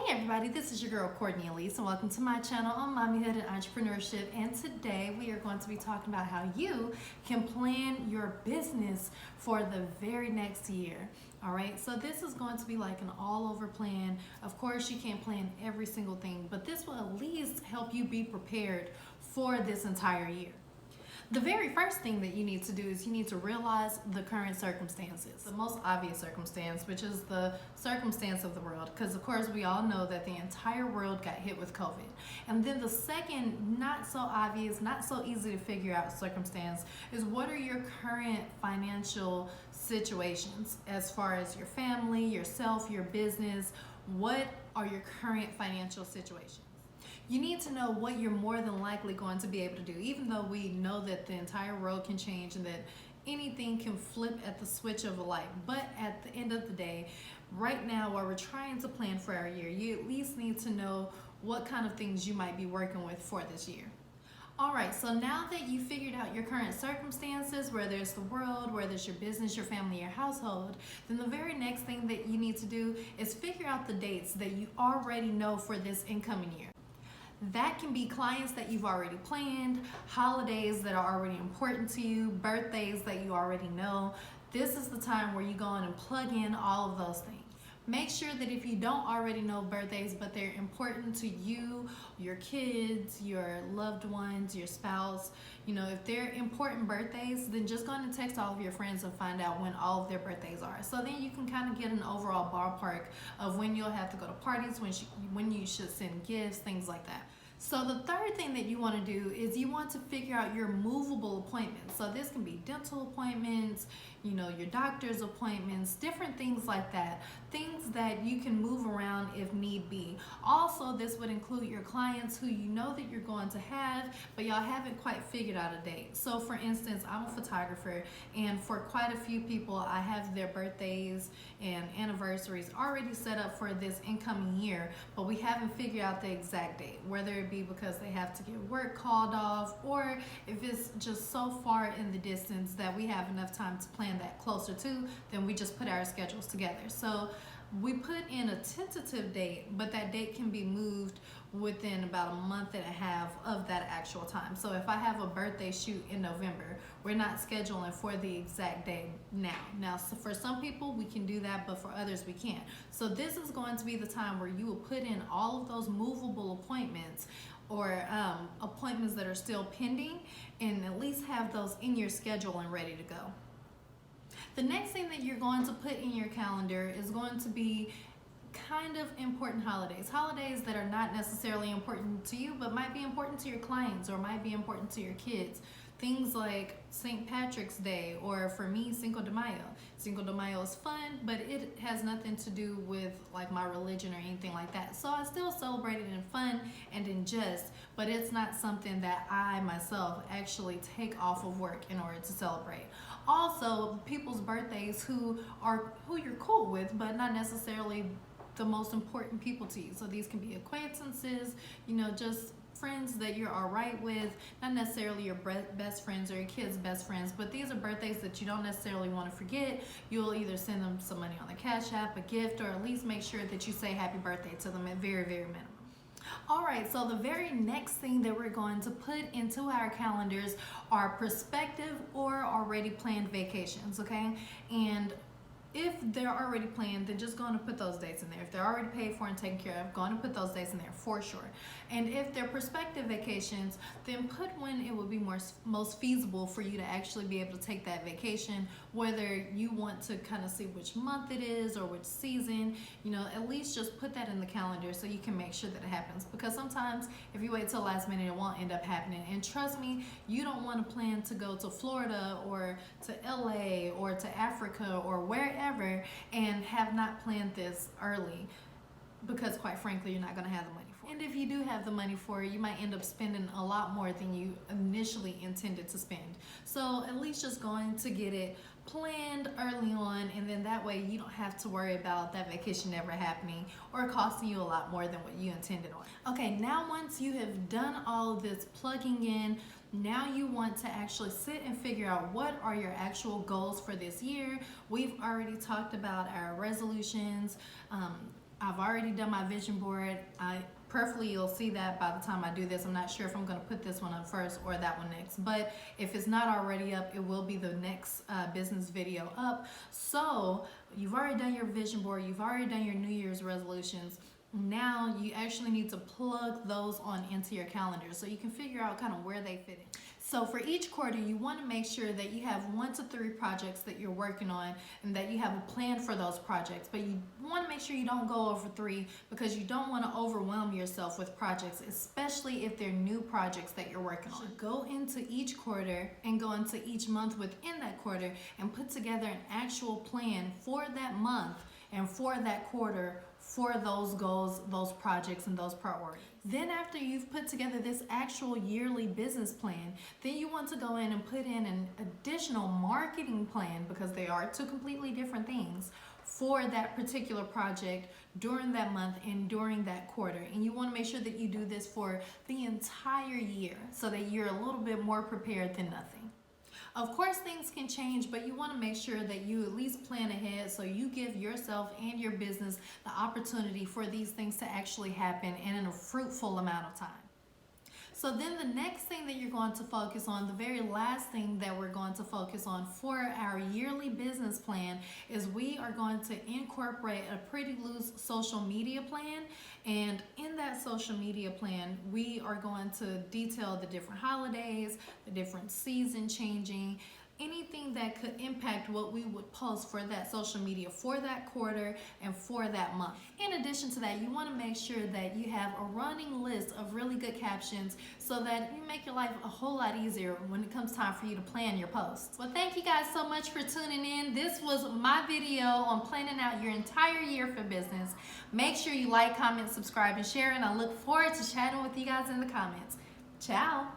Everybody, this is your girl Cordnie Ellese, and welcome to my channel on Mommyhood and Entrepreneurship. And today we are going to be talking about how you can plan your business for the very next year. All right, so this is going to be like an all-over plan. Of course, you can't plan every single thing, but this will at least help you be prepared for this entire year. The very first thing that you need to do is you need to realize the current circumstances. The most obvious circumstance, which is the circumstance of the world, because of course we all know that the entire world got hit with COVID. And then the second, not so obvious, not so easy to figure out circumstance is what are your current financial situations as far as your family, yourself, your business. What are your current financial situations? You need to know what you're more than likely going to be able to do, even though we know that the entire world can change and that anything can flip at the switch of a light. But at the end of the day, right now, while we're trying to plan for our year, you at least need to know what kind of things you might be working with for this year. All right, so now that you figured out your current circumstances, whether it's the world, whether it's your business, your family, your household, then the very next thing that you need to do is figure out the dates that you already know for this incoming year. That can be clients that you've already planned, holidays that are already important to you, birthdays that you already know. This is the time where you go in and plug in all of those things. Make sure that if you don't already know birthdays, but they're important to you, your kids, your loved ones, your spouse, if they're important birthdays, then just go ahead and text all of your friends and find out when all of their birthdays are. So then you can kind of get an overall ballpark of when you'll have to go to parties, when you should send gifts, things like that. So the third thing that you want to do is you want to figure out your movable appointments. So this can be dental appointments, your doctor's appointments, different things like that. Things that you can move around if need be. Also, this would include your clients who you know that you're going to have, but y'all haven't quite figured out a date. So for instance, I'm a photographer, and for quite a few people, I have their birthdays and anniversaries already set up for this incoming year, but we haven't figured out the exact date, whether it be because they have to get work called off, or if it's just so far in the distance that we have enough time to plan that closer to, then we just put our schedules together. So we put in a tentative date, but that date can be moved within about a month and a half of that actual time. So if I have a birthday shoot in November, we're not scheduling for the exact day now. So for some people we can do that, but for others we can't. So this is going to be the time where you will put in all of those movable appointments or appointments that are still pending, and at least have those in your schedule and ready to go. The next thing that you're going to put in your calendar is going to be kind of important holidays. Holidays that are not necessarily important to you, but might be important to your clients or might be important to your kids. Things like St. Patrick's Day, or for me, Cinco de Mayo. Cinco de Mayo is fun, but it has nothing to do with like my religion or anything like that. So I still celebrate it in fun and in jest, but it's not something that I myself actually take off of work in order to celebrate. Also, people's birthdays who you're cool with, but not necessarily the most important people to you. So these can be acquaintances, just friends that you're all right with, not necessarily your best friends or your kids' best friends, but these are birthdays that you don't necessarily want to forget. You'll either send them some money on the Cash App, a gift, or at least make sure that you say happy birthday to them at very, very minimum. All right, so the very next thing that we're going to put into our calendars are prospective or already planned vacations, okay? And if they're already planned, then just go and put those dates in there. If they're already paid for and taken care of, go and put those dates in there for sure. And if they're prospective vacations, then put when it would be most feasible for you to actually be able to take that vacation, whether you want to kind of see which month it is or which season, at least just put that in the calendar so you can make sure that it happens. Because sometimes if you wait till last minute, it won't end up happening. And trust me, you don't want to plan to go to Florida or to LA or to Africa or wherever and have not planned this early, because quite frankly, you're not going to have the money for it. And if you do have the money for it, you might end up spending a lot more than you initially intended to spend. So at least just going to get it planned early on, and then that way you don't have to worry about that vacation never happening or costing you a lot more than what you intended on. Okay, now once you have done all of this plugging in, now you want to actually sit and figure out what are your actual goals for this year. We've already talked about our resolutions, I've already done my vision board. Perfectly, you'll see that by the time I do this. I'm not sure if I'm going to put this one up first or that one next, but if it's not already up, it will be the next business video up. So you've already done your vision board, you've already done your New Year's resolutions. Now you actually need to plug those on into your calendar so you can figure out kind of where they fit in. So for each quarter, you want to make sure that you have 1 to 3 projects that you're working on and that you have a plan for those projects. But you want to make sure you don't go over 3 because you don't want to overwhelm yourself with projects, especially if they're new projects that you're working on. Go into each quarter and go into each month within that quarter and put together an actual plan for that month and for that quarter for those goals, those projects, and those priorities. Then after you've put together this actual yearly business plan, then you want to go in and put in an additional marketing plan, because they are 2 completely different things, for that particular project during that month and during that quarter. And you want to make sure that you do this for the entire year so that you're a little bit more prepared than nothing. Of course, things can change, but you want to make sure that you at least plan ahead so you give yourself and your business the opportunity for these things to actually happen and in a fruitful amount of time. So then the next thing that you're going to focus on, the very last thing that we're going to focus on for our yearly business plan, is we are going to incorporate a pretty loose social media plan. And in that social media plan, we are going to detail the different holidays, the different season changing, anything that could impact what we would post for that social media for that quarter and for that month. In addition to that, you want to make sure that you have a running list of really good captions so that you make your life a whole lot easier when it comes time for you to plan your posts. Well, thank you guys so much for tuning in. This was my video on planning out your entire year for business. Make sure you like, comment, subscribe, and share, and I look forward to chatting with you guys in the comments. Ciao!